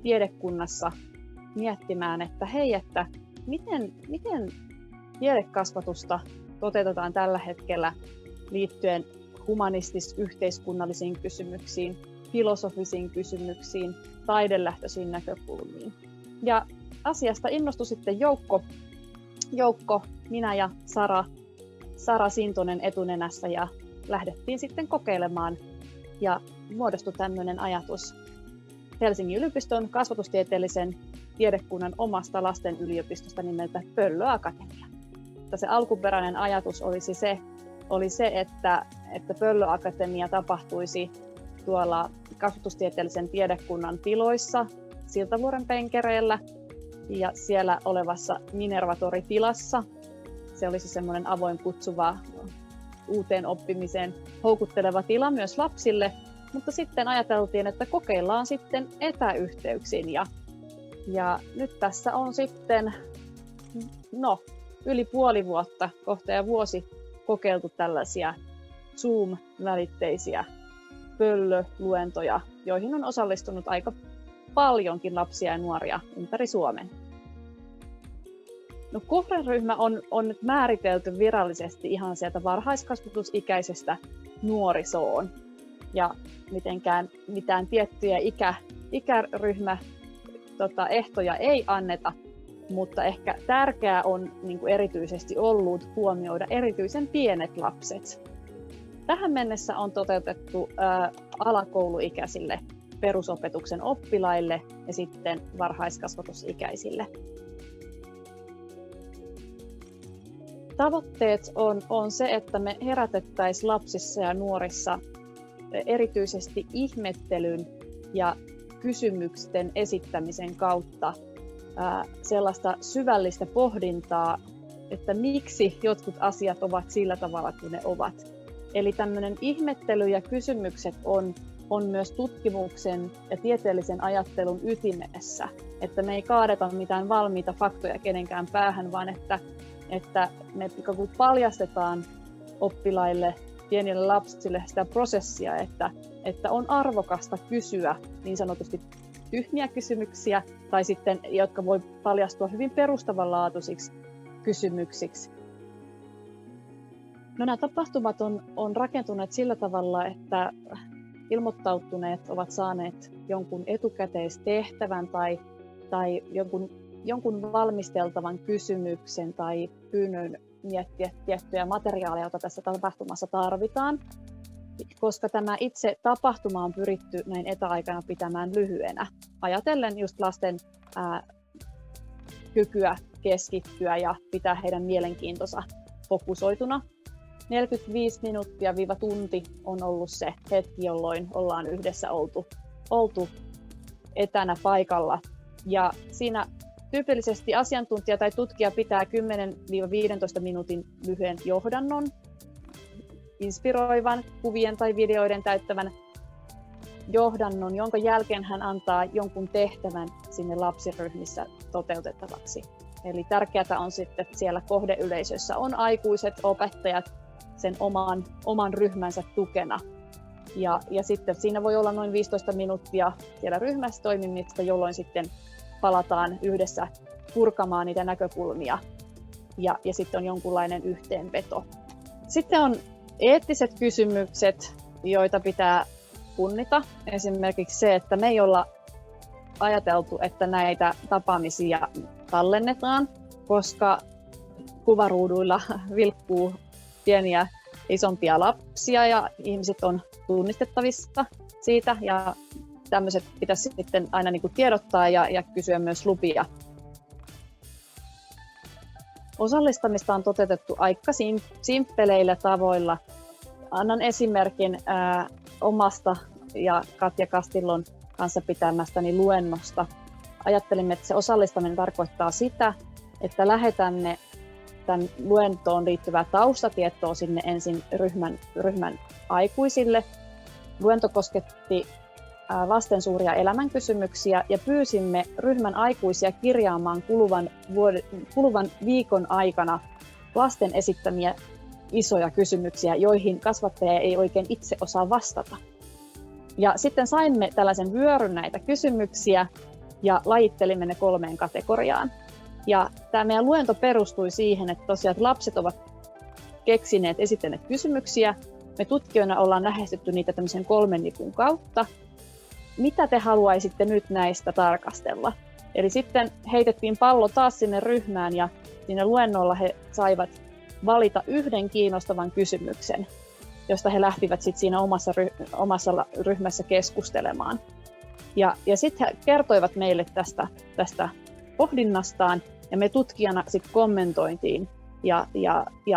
tiedekunnassa miettimään, että hei, että miten tiedekasvatusta toteutetaan tällä hetkellä liittyen humanistis-yhteiskunnallisiin kysymyksiin, filosofisiin kysymyksiin, taidelähtöisiin näkökulmiin. Ja asiasta innostui sitten Joukko, minä ja Sara Sintonen etunenässä ja lähdettiin sitten kokeilemaan ja muodostui tämmöinen ajatus Helsingin yliopiston kasvatustieteellisen tiedekunnan omasta lasten yliopistosta nimeltä Pöllö Akatemia. Se alkuperäinen ajatus oli se, että Pöllö Akatemia tapahtuisi tuolla kasvatustieteellisen tiedekunnan tiloissa Siltavuoren penkereillä ja siellä olevassa Minervatori-tilassa. Se olisi semmoinen avoin, kutsuva, uuteen oppimiseen houkutteleva tila myös lapsille, mutta sitten ajateltiin, että kokeillaan sitten etäyhteyksin ja nyt tässä on sitten yli puoli vuotta, kohta ja vuosi kokeiltu tällaisia Zoom-välitteisiä pöllöluentoja, joihin on osallistunut aika paljonkin lapsia ja nuoria ympäri Suomen. No, kohderyhmä on nyt määritelty virallisesti ihan sieltä varhaiskasvatusikäisestä nuorisoon. Ja mitään tiettyjä ikäryhmäehtoja ei anneta, mutta ehkä tärkeää on erityisesti ollut huomioida erityisen pienet lapset. Tähän mennessä on toteutettu alakouluikäisille perusopetuksen oppilaille ja sitten varhaiskasvatusikäisille. Tavoitteet on se, että me herätettäisiin lapsissa ja nuorissa erityisesti ihmettelyn ja kysymysten esittämisen kautta sellaista syvällistä pohdintaa, että miksi jotkut asiat ovat sillä tavalla kuin ne ovat. Eli tämmöinen ihmettely ja kysymykset on myös tutkimuksen ja tieteellisen ajattelun ytimessä. Että me ei kaadeta mitään valmiita faktoja kenenkään päähän, vaan että me paljastetaan oppilaille, pienille lapsille sitä prosessia, että on arvokasta kysyä niin sanotusti tyhmiä kysymyksiä, tai sitten, jotka voi paljastua hyvin perustavanlaatuisiksi kysymyksiksi. No, nämä tapahtumat on rakentuneet sillä tavalla, että ilmoittautuneet ovat saaneet jonkun etukäteistehtävän tai jonkun valmisteltavan kysymyksen tai pyynnön miettiä tiettyjä materiaaleja, joita tässä tapahtumassa tarvitaan. Koska tämä itse tapahtuma on pyritty näin etäaikana pitämään lyhyenä, ajatellen just lasten kykyä keskittyä ja pitää heidän mielenkiintonsa fokusoituna. 45 minuuttia - tunti on ollut se hetki, jolloin ollaan yhdessä oltu etänä paikalla. Ja siinä tyypillisesti asiantuntija tai tutkija pitää 10-15 minuutin lyhyen johdannon, inspiroivan kuvien tai videoiden täyttävän johdannon, jonka jälkeen hän antaa jonkun tehtävän sinne lapsiryhmissä toteutettavaksi. Eli tärkeää on sitten, että siellä kohdeyleisössä on aikuiset opettajat sen oman ryhmänsä tukena. Ja sitten siinä voi olla noin 15 minuuttia siellä ryhmässä toimimista, jolloin sitten palataan yhdessä purkamaan niitä näkökulmia ja sitten on jonkunlainen yhteenveto. Sitten on eettiset kysymykset, joita pitää punnita. Esimerkiksi se, että me ei olla ajateltu, että näitä tapaamisia tallennetaan, koska kuvaruuduilla vilkkuu pieniä isompia lapsia ja ihmiset on tunnistettavissa siitä ja tämmöiset pitäisi sitten aina tiedottaa ja kysyä myös lupia. Osallistamista on toteutettu aika simppeleillä tavoilla. Annan esimerkin omasta ja Katja Kastillon kanssa pitämästäni luennosta. Ajattelimme, että se osallistaminen tarkoittaa sitä, että lähetämme tämän luentoon liittyvää taustatietoa sinne ensin ryhmän aikuisille. Luento kosketti lasten suuria elämänkysymyksiä ja pyysimme ryhmän aikuisia kirjaamaan kuluvan viikon aikana lasten esittämiä isoja kysymyksiä, joihin kasvattaja ei oikein itse osaa vastata. Ja sitten saimme tällaisen vyöryn näitä kysymyksiä ja lajittelimme ne 3 kategoriaan. Ja tämä meidän luento perustui siihen, että tosiaan että lapset ovat keksineet, esittäneet kysymyksiä. Me tutkijoina ollaan lähestytty niitä tämmöisen 3 nipun kautta. Mitä te haluaisitte nyt näistä tarkastella? Eli sitten heitettiin pallo taas sinne ryhmään ja siinä luennolla he saivat valita yhden kiinnostavan kysymyksen, josta he lähtivät sitten siinä omassa ryhmässä keskustelemaan. Ja sitten he kertoivat meille tästä pohdinnastaan ja me tutkijana sitten kommentointiin ja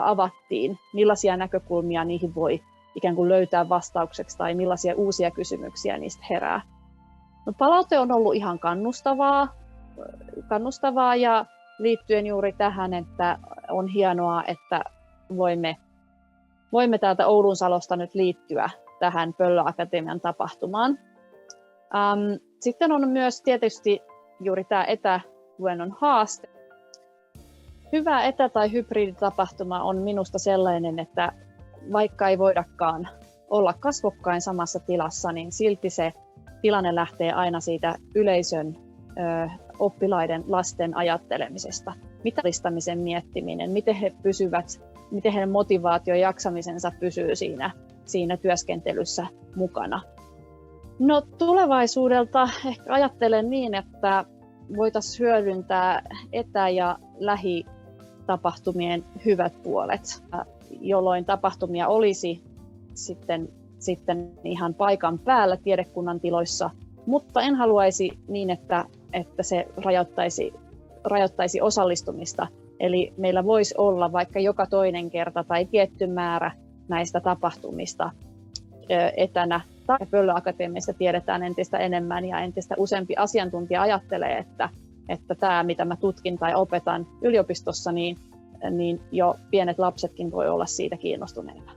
avattiin, millaisia näkökulmia niihin voi ikään kuin löytää vastaukseksi tai millaisia uusia kysymyksiä niistä herää. No, palaute on ollut ihan kannustavaa ja liittyen juuri tähän, että on hienoa, että voimme täältä Oulunsalosta nyt liittyä tähän Pöllö Akatemian tapahtumaan. Sitten on myös tietysti juuri tämä etäluennon haaste. Hyvä etä- tai hybriditapahtuma on minusta sellainen, että vaikka ei voidakaan olla kasvokkain samassa tilassa, niin silti se tilanne lähtee aina siitä yleisön, oppilaiden, lasten ajattelemisesta. Mitä listamisen miettiminen, miten he pysyvät, miten heidän motivaatio ja jaksamisensa pysyy siinä työskentelyssä mukana. No, tulevaisuudelta ehkä ajattelen niin, että voitaisiin hyödyntää etä- ja lähitapahtumien hyvät puolet, jolloin tapahtumia olisi sitten ihan paikan päällä tiedekunnan tiloissa, mutta en haluaisi niin, että se rajoittaisi osallistumista. Eli meillä voisi olla vaikka joka toinen kerta tai tietty määrä näistä tapahtumista etänä. Pöllö Akatemiasta tiedetään entistä enemmän ja entistä useampi asiantuntija ajattelee, että tämä, mitä mä tutkin tai opetan yliopistossa, niin jo pienet lapsetkin voi olla siitä kiinnostuneita.